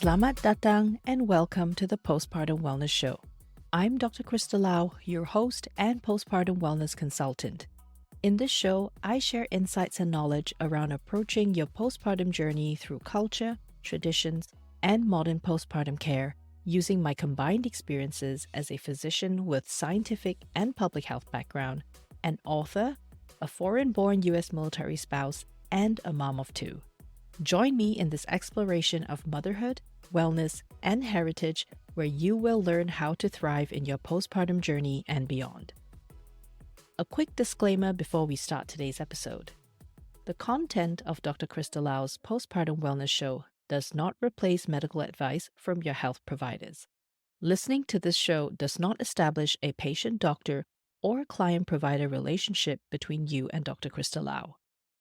Selamat datang and welcome to the Postpartum Wellness Show. I'm Dr. Krista Lau, your host and postpartum wellness consultant. In this show, I share insights and knowledge around approaching your postpartum journey through culture, traditions, and modern postpartum care using my combined experiences as a physician with scientific and public health background, an author, a foreign-born U.S. military spouse, and a mom of two. Join me in this exploration of motherhood, wellness, and heritage where you will learn how to thrive in your postpartum journey and beyond. A quick disclaimer before we start today's episode. The content of Dr. Krista Lau's Postpartum Wellness Show does not replace medical advice from your health providers. Listening to this show does not establish a patient-doctor or client-provider relationship between you and Dr. Krista Lau.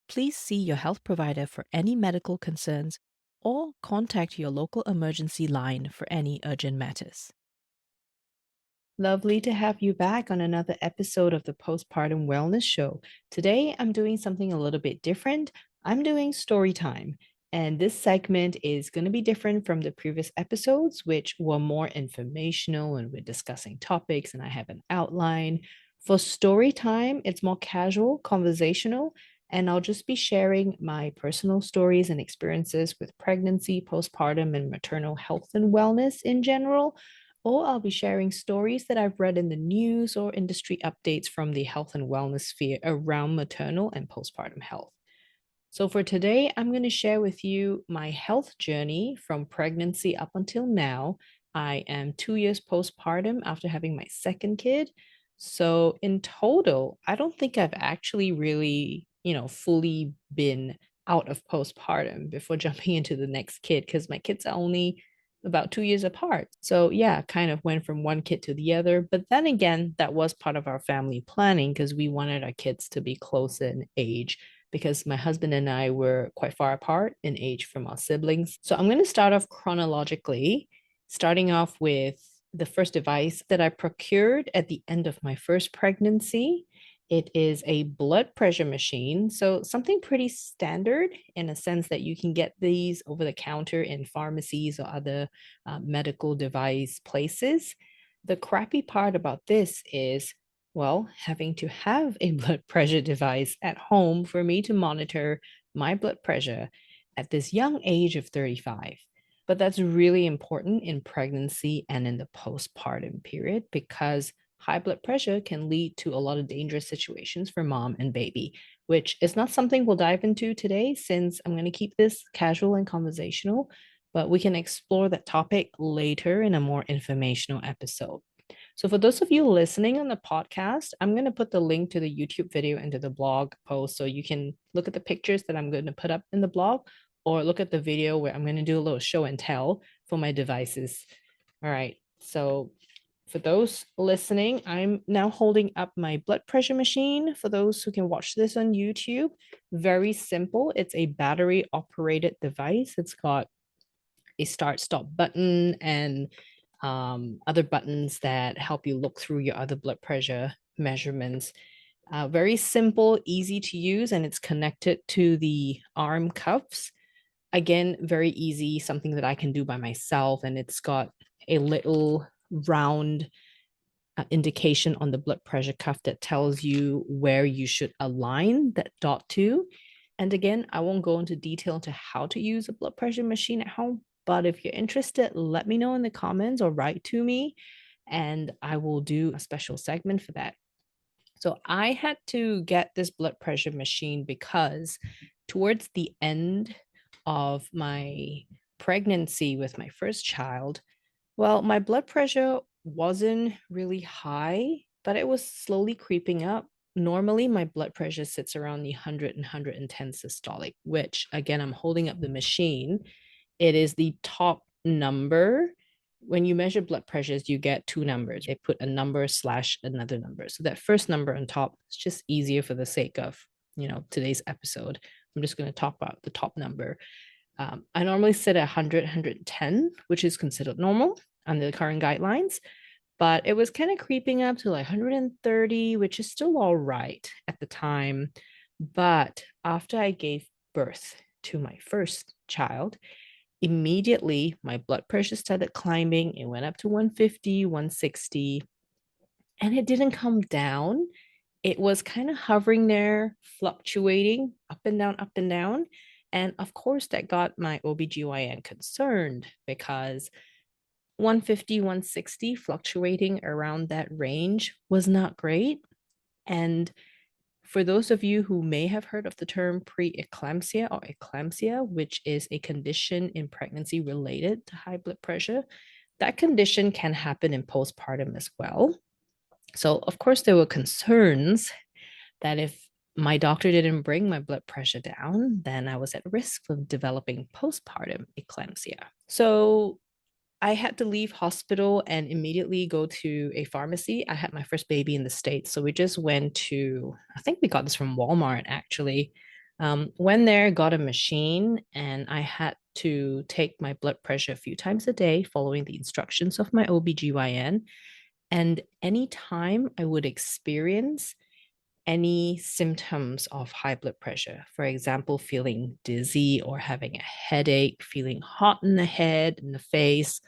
Please see your health provider for any medical concerns or contact your local emergency line for any urgent matters. Lovely to have you back on another episode of the Postpartum Wellness Show. Today, I'm doing something a little bit different. I'm doing story time, and this segment is going to be different from the previous episodes, which were more informational and we're discussing topics and I have an outline. For story time, it's more casual, conversational, and I'll just be sharing my personal stories and experiences with pregnancy, postpartum, and maternal health and wellness in general. Or I'll be sharing stories that I've read in the news or industry updates from the health and wellness sphere around maternal and postpartum health. So for today, I'm going to share with you my health journey from pregnancy up until now. I am 2 years postpartum after having my second kid. So in total, I don't think I've actually really, fully been out of postpartum before jumping into the next kid because my kids are only about 2 years apart. So yeah, kind of went from one kid to the other. But then again, that was part of our family planning because we wanted our kids to be closer in age because my husband and I were quite far apart in age from our siblings. So I'm going to start off chronologically, starting off with the first device that I procured at the end of my first pregnancy. It is a blood pressure machine. So something pretty standard in a sense that you can get these over the counter in pharmacies or other medical device places. The crappy part about this is, well, having to have a blood pressure device at home for me to monitor my blood pressure at this young age of 35. But that's really important in pregnancy and in the postpartum period because high blood pressure can lead to a lot of dangerous situations for mom and baby, which is not something we'll dive into today since I'm going to keep this casual and conversational, but we can explore that topic later in a more informational episode. So for those of you listening on the podcast, I'm going to put the link to the YouTube video into the blog post so you can look at the pictures that I'm going to put up in the blog or look at the video where I'm going to do a little show and tell for my devices. All right. So for those listening, I'm now holding up my blood pressure machine. For those who can watch this on YouTube, very simple. It's a battery operated device. It's got a start stop button and other buttons that help you look through your other blood pressure measurements. Very simple, easy to use, and it's connected to the arm cuffs. Again, very easy, something that I can do by myself, and it's got a little round indication on the blood pressure cuff that tells you where you should align that dot to. And again, I won't go into detail to how to use a blood pressure machine at home, but if you're interested, let me know in the comments or write to me, and I will do a special segment for that. So I had to get this blood pressure machine because towards the end of my pregnancy with my first child, well, my blood pressure wasn't really high, but it was slowly creeping up. Normally, my blood pressure sits around the 100 and 110 systolic, which again, I'm holding up the machine. It is the top number. When you measure blood pressures, you get two numbers. They put a number slash another number. So that first number on top is just easier for the sake of, today's episode. I'm just going to talk about the top number. I normally sit at 100, 110, which is considered normal under the current guidelines, but it was kind of creeping up to like 130, which is still all right at the time. But after I gave birth to my first child, immediately my blood pressure started climbing. It went up to 150, 160, and it didn't come down. It was kind of hovering there, fluctuating up and down, up and down. And of course, that got my OBGYN concerned because 150, 160 fluctuating around that range was not great. And for those of you who may have heard of the term preeclampsia or eclampsia, which is a condition in pregnancy related to high blood pressure, that condition can happen in postpartum as well. So, of course, there were concerns that if my doctor didn't bring my blood pressure down, then I was at risk of developing postpartum eclampsia. So, I had to leave hospital and immediately go to a pharmacy. I had my first baby in the States. So we just went to, I think we got this from Walmart actually. Went there, got a machine, and I had to take my blood pressure a few times a day following the instructions of my OBGYN. And anytime I would experience any symptoms of high blood pressure, for example, feeling dizzy or having a headache, feeling hot in the head, in the face,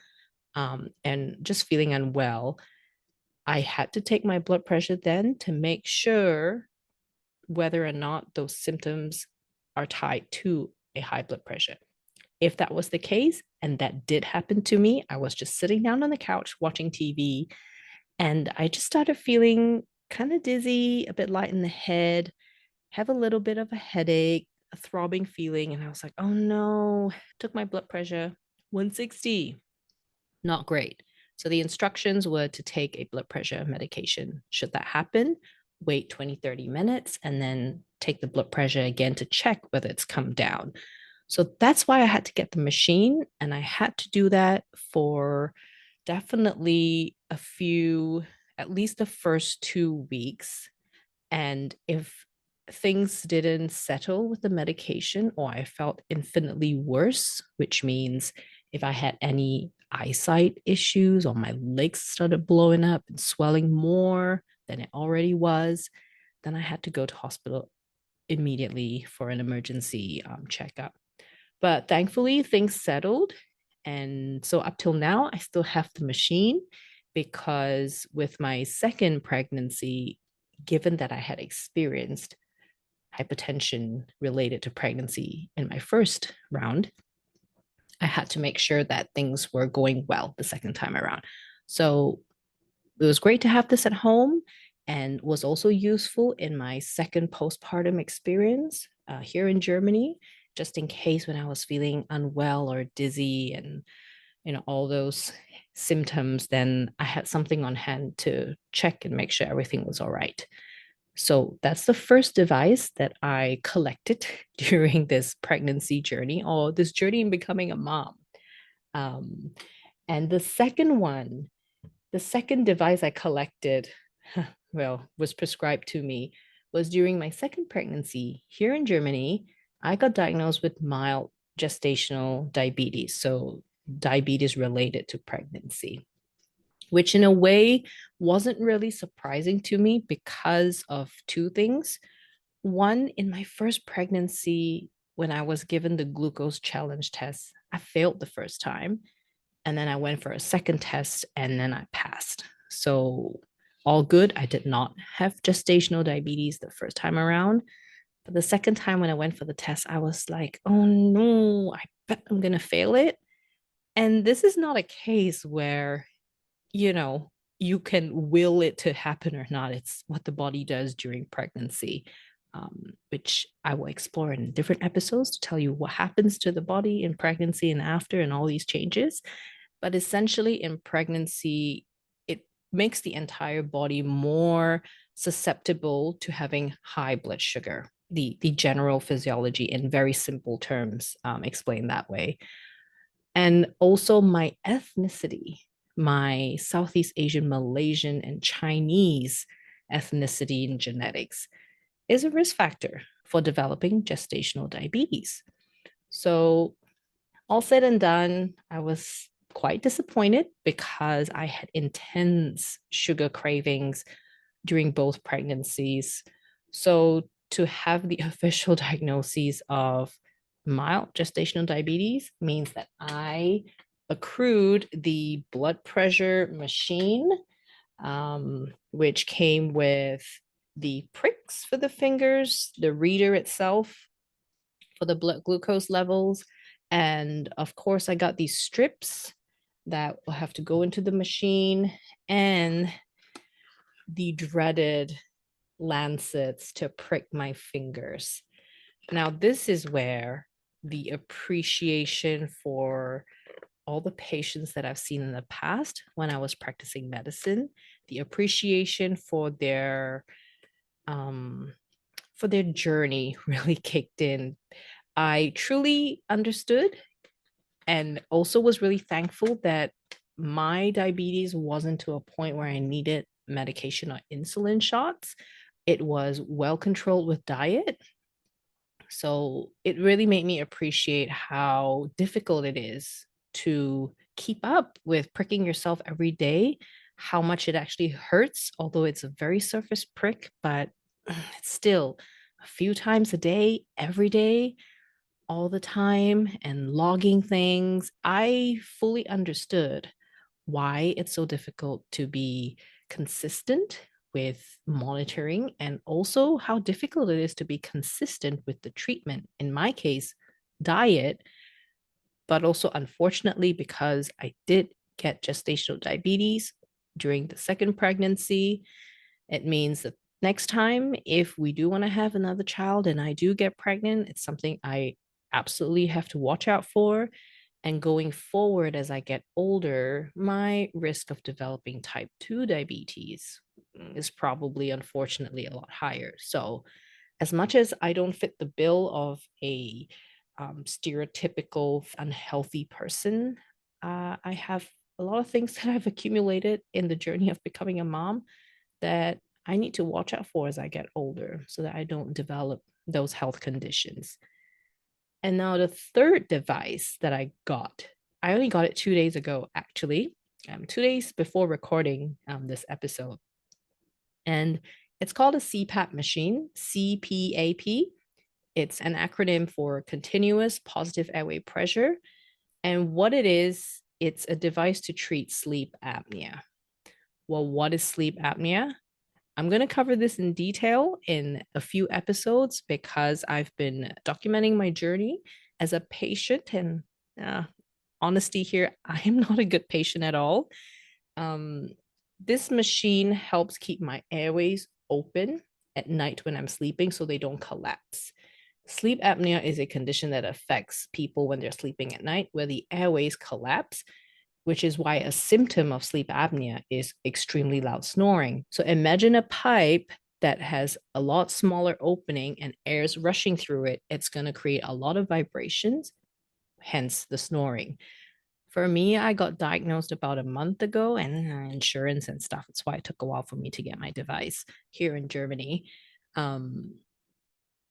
and just feeling unwell, I had to take my blood pressure then to make sure whether or not those symptoms are tied to a high blood pressure. If that was the case, and that did happen to me, I was just sitting down on the couch watching TV, and I just started feeling kind of dizzy, a bit light in the head, have a little bit of a headache, a throbbing feeling. And I was like, oh no, took my blood pressure 160. Not great. So the instructions were to take a blood pressure medication. Should that happen, wait 20, 30 minutes and then take the blood pressure again to check whether it's come down. So that's why I had to get the machine. And I had to do that for definitely at least the first 2 weeks. And if things didn't settle with the medication or I felt infinitely worse, which means if I had any eyesight issues or my legs started blowing up and swelling more than it already was, then I had to go to hospital immediately for an emergency checkup. But thankfully, things settled. And so up till now, I still have the machine because with my second pregnancy, given that I had experienced hypertension related to pregnancy in my first round, I had to make sure that things were going well the second time around. So it was great to have this at home and was also useful in my second postpartum experience here in Germany, just in case when I was feeling unwell or dizzy and all those symptoms, then I had something on hand to check and make sure everything was all right. So that's the first device that I collected during this pregnancy journey or this journey in becoming a mom. Um, and the second device I collected, well, was prescribed to me, was during my second pregnancy here in Germany. I got diagnosed with mild gestational diabetes, so diabetes related to pregnancy, which in a way wasn't really surprising to me because of two things. One, in my first pregnancy, when I was given the glucose challenge test, I failed the first time. And then I went for a second test and then I passed. So, all good. I did not have gestational diabetes the first time around. But the second time when I went for the test, I was like, oh no, I bet I'm going to fail it. And this is not a case where you know, you can will it to happen or not. It's what the body does during pregnancy, which I will explore in different episodes to tell you what happens to the body in pregnancy and after and all these changes. But essentially, in pregnancy, it makes the entire body more susceptible to having high blood sugar. The general physiology, in very simple terms, explained that way. And also my ethnicity, my Southeast Asian, Malaysian, and Chinese ethnicity and genetics is a risk factor for developing gestational diabetes. So, all said and done, I was quite disappointed because I had intense sugar cravings during both pregnancies. So, to have the official diagnosis of mild gestational diabetes means that I accrued the blood pressure machine, which came with the pricks for the fingers, the reader itself for the blood glucose levels. And of course, I got these strips that will have to go into the machine and the dreaded lancets to prick my fingers. Now, this is where the appreciation for all the patients that I've seen in the past when I was practicing medicine, the appreciation for their journey really kicked in. I truly understood and also was really thankful that my diabetes wasn't to a point where I needed medication or insulin shots. It was well controlled with diet. So it really made me appreciate how difficult it is to keep up with pricking yourself every day, how much it actually hurts, although it's a very surface prick, but it's still a few times a day, every day, all the time, and logging things. I fully understood why it's so difficult to be consistent with monitoring and also how difficult it is to be consistent with the treatment. In my case, diet, but also unfortunately, because I did get gestational diabetes during the second pregnancy, it means that next time, if we do want to have another child and I do get pregnant, it's something I absolutely have to watch out for. And going forward, as I get older, my risk of developing type 2 diabetes is probably, unfortunately, a lot higher. So, as much as I don't fit the bill of a stereotypical unhealthy person, I have a lot of things that I've accumulated in the journey of becoming a mom that I need to watch out for as I get older so that I don't develop those health conditions. And now the third device that I got, I only got it 2 days ago, actually, 2 days before recording this episode. And it's called a CPAP machine, CPAP. It's an acronym for continuous positive airway pressure. And what it is, it's a device to treat sleep apnea. Well, what is sleep apnea? I'm going to cover this in detail in a few episodes because I've been documenting my journey as a patient. And uh, honesty here, I am not a good patient at all. Um, this machine helps keep my airways open at night when I'm sleeping so they don't collapse. Sleep apnea is a condition that affects people when they're sleeping at night, where the airways collapse, which is why a symptom of sleep apnea is extremely loud snoring. So imagine a pipe that has a lot smaller opening and air's rushing through it. It's going to create a lot of vibrations, hence the snoring. For me, I got diagnosed about a month ago and insurance and stuff. That's why it took a while for me to get my device here in Germany.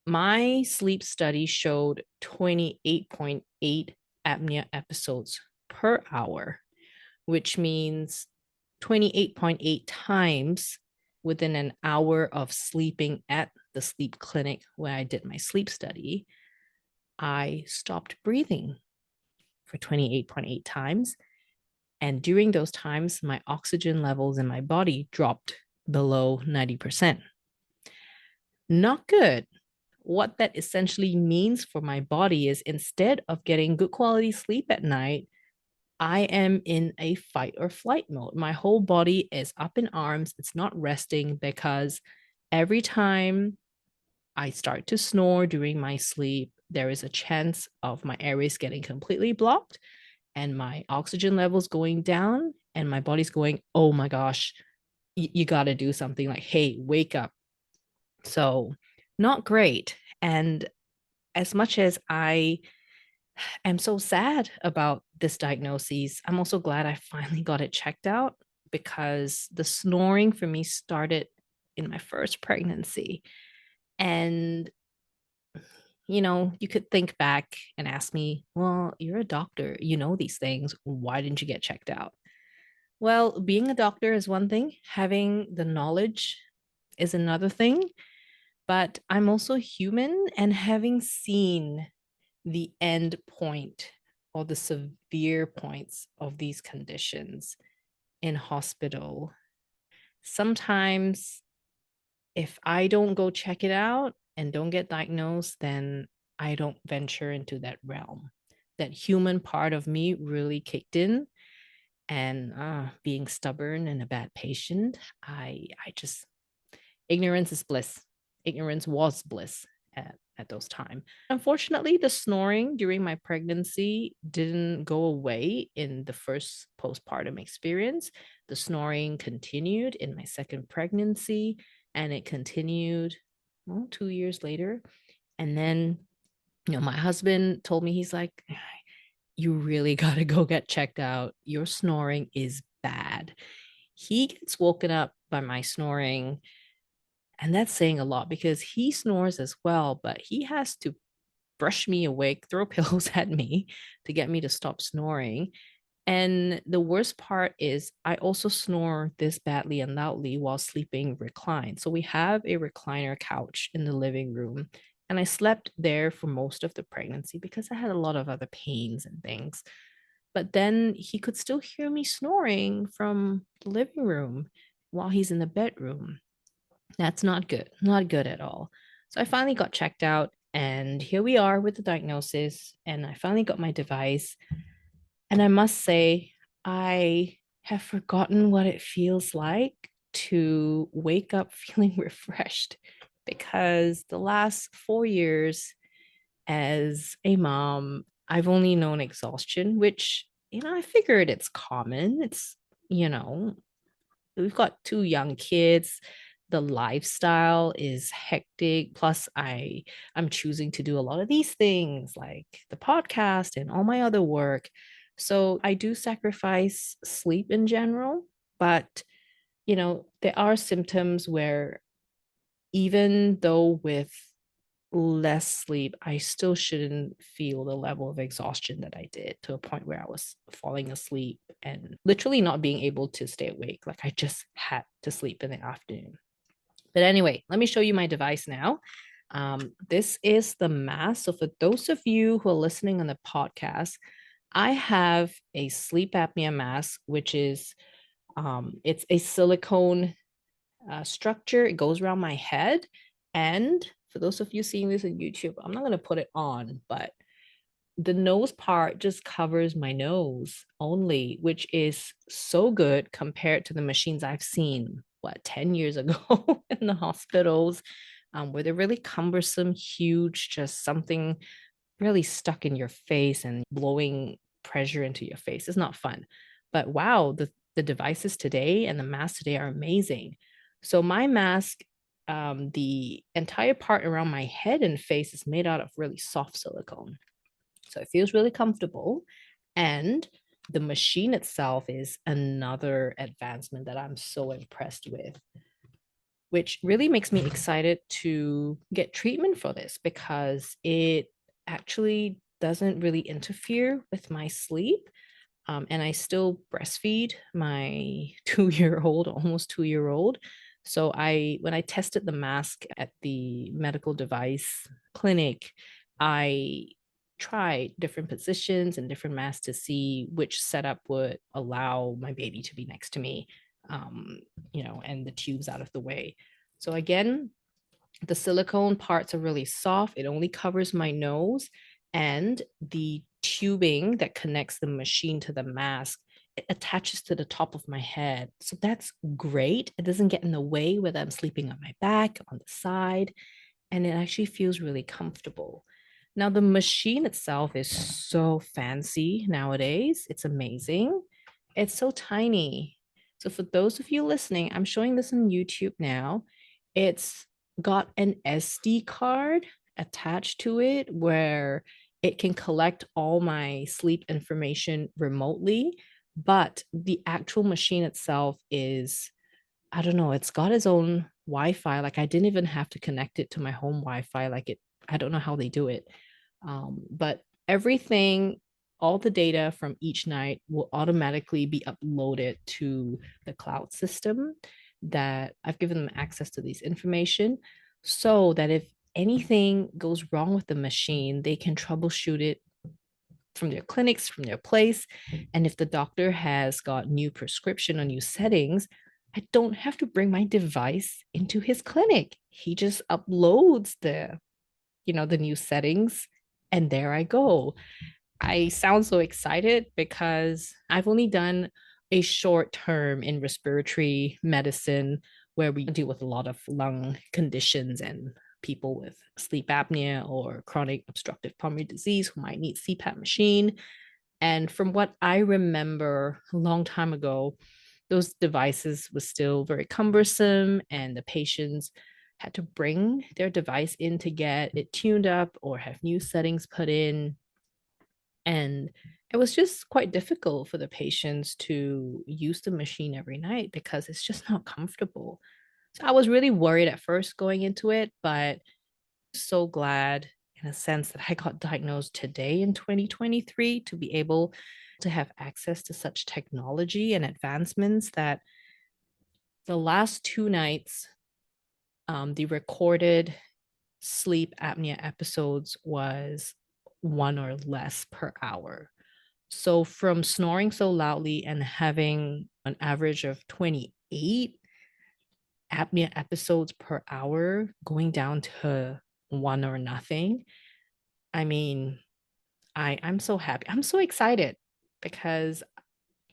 My sleep study showed 28.8 apnea episodes per hour, which means 28.8 times within an hour of sleeping at the sleep clinic where I did my sleep study, I stopped breathing for 28.8 times. And during those times, my oxygen levels in my body dropped below 90%. Not good. What that essentially means for my body is instead of getting good quality sleep at night, I am in a fight or flight mode. My whole body is up in arms. It's not resting because every time I start to snore during my sleep, there is a chance of my airways getting completely blocked and my oxygen levels going down and my body's going, oh my gosh, you got to do something, like, hey, wake up. So not great. And as much as I am so sad about this diagnosis, I'm also glad I finally got it checked out because the snoring for me started in my first pregnancy. And, you could think back and ask me, well, you're a doctor, you know these things. Why didn't you get checked out? Well, being a doctor is one thing, having the knowledge is another thing. But I'm also human, and having seen the end point or the severe points of these conditions in hospital. Sometimes if I don't go check it out and don't get diagnosed, then I don't venture into that realm. That human part of me really kicked in, and being stubborn and a bad patient, I just ignorance is bliss. Ignorance was bliss at those times. Unfortunately, the snoring during my pregnancy didn't go away in the first postpartum experience. The snoring continued in my second pregnancy, and it continued 2 years later. And then, my husband told me, he's like, you really got to go get checked out. Your snoring is bad. He gets woken up by my snoring, and that's saying a lot because he snores as well, but he has to brush me awake, throw pillows at me to get me to stop snoring. And the worst part is, I also snore this badly and loudly while sleeping reclined. So we have a recliner couch in the living room. And I slept there for most of the pregnancy because I had a lot of other pains and things. But then he could still hear me snoring from the living room while he's in the bedroom. That's not good, not good at all. So I finally got checked out, and here we are with the diagnosis. And I finally got my device. And I must say, I have forgotten what it feels like to wake up feeling refreshed, because the last 4 years as a mom, I've only known exhaustion, which, I figured it's common. It's, you know, we've got two young kids. The lifestyle is hectic. Plus, I'm choosing to do a lot of these things like the podcast and all my other work. So I do sacrifice sleep in general, but there are symptoms where, even though with less sleep, I still shouldn't feel the level of exhaustion that I did, to a point where I was falling asleep and literally not being able to stay awake. Like I just had to sleep in the afternoon. But anyway, let me show you my device now. This is the mask. So for those of you who are listening on the podcast, I have a sleep apnea mask, which is it's a silicone structure. It goes around my head. And for those of you seeing this on YouTube, I'm not going to put it on, but the nose part just covers my nose only, which is so good compared to the machines I've seen, 10 years ago in the hospitals, where they're really cumbersome, huge, just something really stuck in your face and blowing pressure into your face. It's not fun. But wow, the devices today and the masks today are amazing. So my mask, the entire part around my head and face is made out of really soft silicone. So it feels really comfortable. And the machine itself is another advancement that I'm so impressed with, which really makes me excited to get treatment for this, because it actually doesn't really interfere with my sleep. And I still breastfeed my 2 year old, almost 2 year old. So when I tested the mask at the medical device clinic, I tried different positions and different masks to see which setup would allow my baby to be next to me, and the tubes out of the way. So again, the silicone parts are really soft. It only covers my nose, and the tubing that connects the machine to the mask, it attaches to the top of my head. So that's great. It doesn't get in the way whether I'm sleeping on my back, on the side, and it actually feels really comfortable. Now, the machine itself is so fancy nowadays. It's amazing. It's so tiny. So, for those of you listening, I'm showing this on YouTube now. It's got an SD card attached to it where it can collect all my sleep information remotely. But the actual machine itself is, I don't know, it's got its own Wi-Fi. Like I didn't even have to connect it to my home Wi-Fi. I don't know how they do it. But everything, all the data from each night will automatically be uploaded to the cloud system that I've given them access to these information, so that if anything goes wrong with the machine, they can troubleshoot it from their clinics, from their place. And if the doctor has got new prescription or new settings, I don't have to bring my device into his clinic. He just uploads the new settings, and there I go. I sound so excited because I've only done a short term in respiratory medicine where we deal with a lot of lung conditions and people with sleep apnea or chronic obstructive pulmonary disease who might need CPAP machine. And from what I remember a long time ago, those devices was still very cumbersome and the patients had to bring their device in to get it tuned up or have new settings put in. And it was just quite difficult for the patients to use the machine every night because it's just not comfortable. So I was really worried at first going into it, but so glad in a sense that I got diagnosed today in 2023 to be able to have access to such technology and advancements that the last 2 nights, the recorded sleep apnea episodes was one or less per hour. So from snoring so loudly and having an average of 28 apnea episodes per hour going down to one or nothing. I mean, I'm so happy. I'm so excited because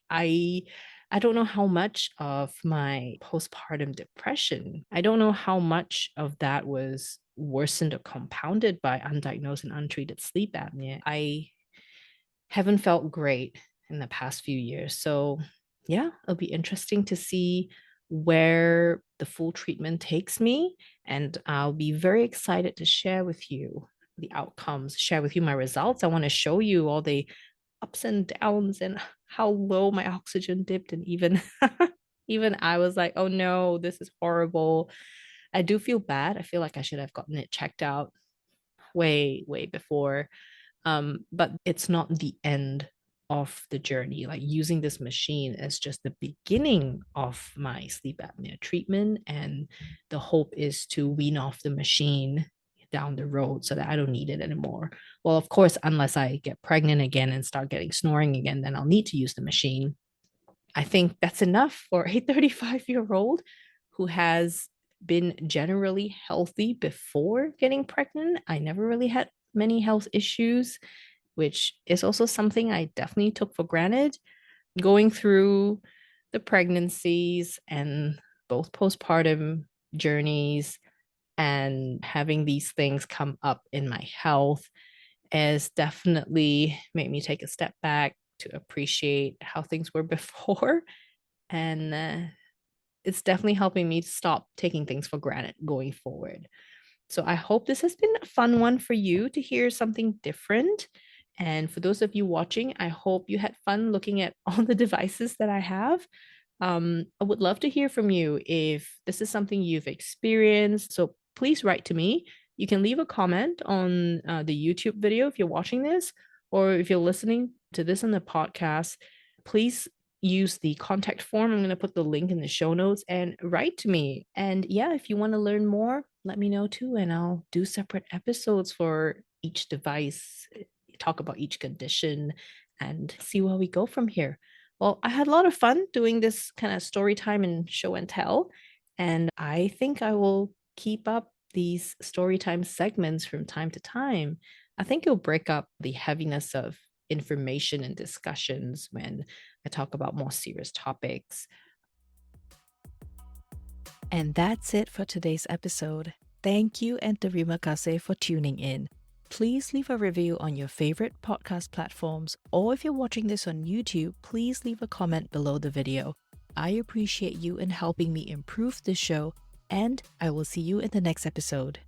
I I don't know how much of my postpartum depression, I don't know how much of that was worsened or compounded by undiagnosed and untreated sleep apnea. I haven't felt great in the past few years. So, yeah, it'll be interesting to see where the full treatment takes me. And I'll be very excited to share with you the outcomes, share with you my results. I want to show you all the ups and downs and how low my oxygen dipped. And even, even I was like, oh no, this is horrible. I do feel bad. I feel like I should have gotten it checked out way, way before, but it's not the end of the journey. Like using this machine is just the beginning of my sleep apnea treatment. And the hope is to wean off the machine down the road so that I don't need it anymore. Well, of course, unless I get pregnant again and start getting snoring again, then I'll need to use the machine. I think that's enough for a 35-year-old who has been generally healthy before getting pregnant. I never really had many health issues, which is also something I definitely took for granted. Going through the pregnancies and both postpartum journeys and having these things come up in my health has definitely made me take a step back to appreciate how things were before. And it's definitely helping me stop taking things for granted going forward. So I hope this has been a fun one for you to hear something different. And for those of you watching, I hope you had fun looking at all the devices that I have. I would love to hear from you if this is something you've experienced. So please write to me. You can leave a comment on the YouTube video if you're watching this, or if you're listening to this on the podcast, please use the contact form. I'm going to put the link in the show notes and write to me. And yeah, if you want to learn more, let me know too. And I'll do separate episodes for each device, talk about each condition, and see where we go from here. Well, I had a lot of fun doing this kind of story time and show and tell. And I think I will keep up these story time segments from time to time. I think it'll break up the heaviness of information and discussions when I talk about more serious topics. And that's it for today's episode. Thank you and terima kasih for tuning in. Please leave a review on your favorite podcast platforms, or if you're watching this on YouTube, please leave a comment below the video. I appreciate you in helping me improve this show, and I will see you in the next episode.